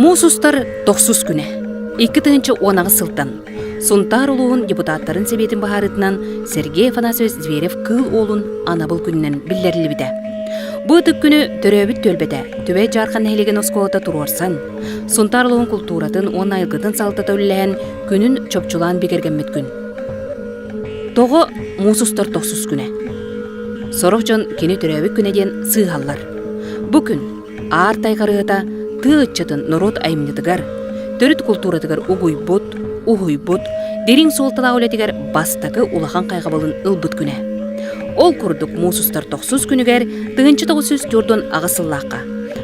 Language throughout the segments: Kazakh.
Мусустар 90 күнә. 2-нче онагы сылтан. Сунтар улуын депутаттарын себетін бахарытынан Сергей Афанасьевич Зверев кыл олун анабыл күннен биллерли биде. Бу тып күнү төрөбүт төлбеде, төбе жаркан хелеген осколота турорсан. Сунтар улуын культуратын он айылгытын салтата үлләһен күнүн чопчулан бигергенмет күн. Того мусустар 90 күнә. Сорохжон кини төрөбүт күнеден сыйгаллар. Бу күн аар тайгарыта тыычытын народ аймнытыгар, төрүт культуратыгар угуйбут, дерин солтала олетигер бастакы улахан кайгабылын ылбыт күнә. Ол курдук мусустар 90 күнүгер тыгынчы 900 жордон агысыллакка.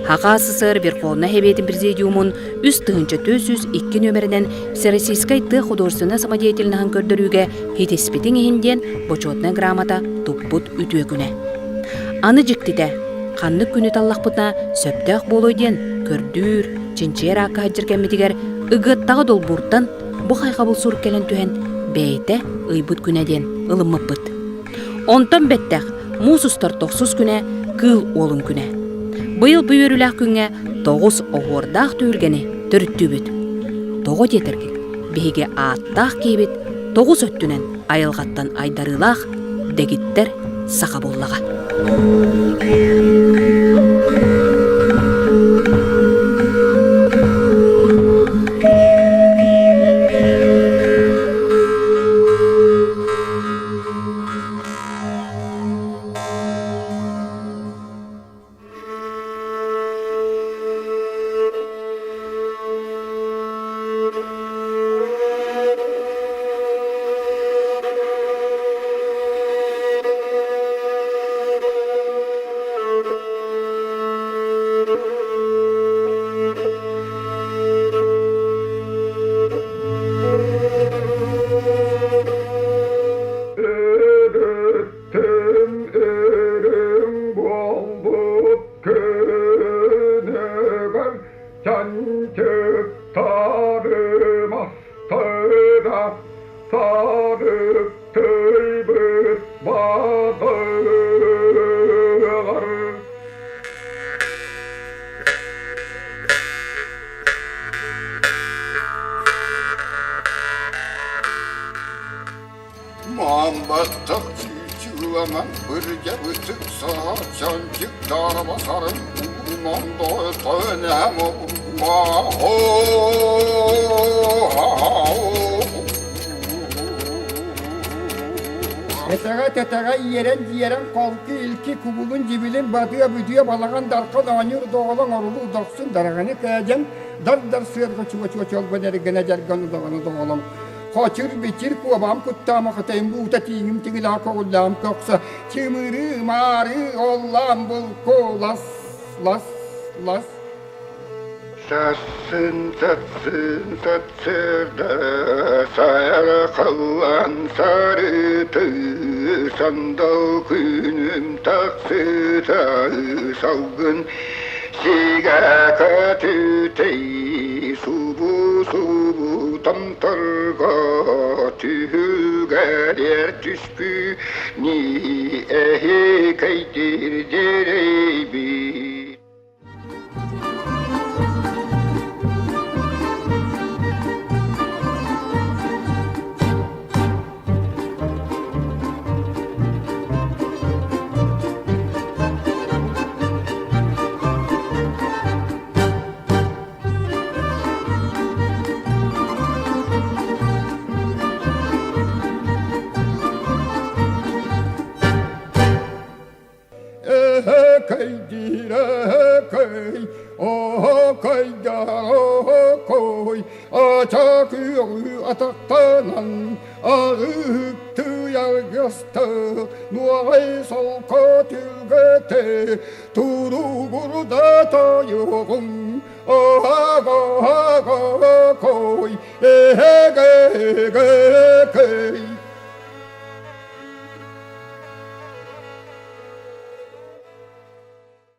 Хака СССР Верховный Совет Президиумун үз тыгынчы 202 нөмеринен Всероссийской художественной самодеятельныгын көрдөрүүгө хитеспитин эхинден почетная грамота туппут үтүө күнә. Аны жиктите канны күнү таллакпытына сөптөк болойден көрдүр, чинчер ака хаджыркеммитигер ыгыттагы долбуртан бу хайгабыл сур келен түһен бейте ыйбыт күнеден ылыммыппыт. Онтон беттех мусустар 90 күнә кыл олун күнә. Быйыл бүйөрүләк күнгә 9 огордах түйүлгени төрүттүбүт. Того тетерги биге аттах кийбит 9 өттүнен айылгаттан айдарылах дегиттер сака боллага. Tetega yeren kolku ilki kubulun cibilin batıya balagan darkan anır doğalan arulu udaksun daragani kayacan dar sığırga çuva çolba dergene jarganı doğalan kaçır biçir kuabam kuttama katayım bu utatiyim tigilaka ullam koksa çimiri mari ollam bulko las Satsın da sayar kalan sarıtı sandal günüm taksıta salgın sigaka tütey subu tamtarga tühüger yer tüskü ni ehi kaydir cereybi. Ataktanan ağıktı yargıstı nuay solka tülgete turu burada tayuğum aga koy ege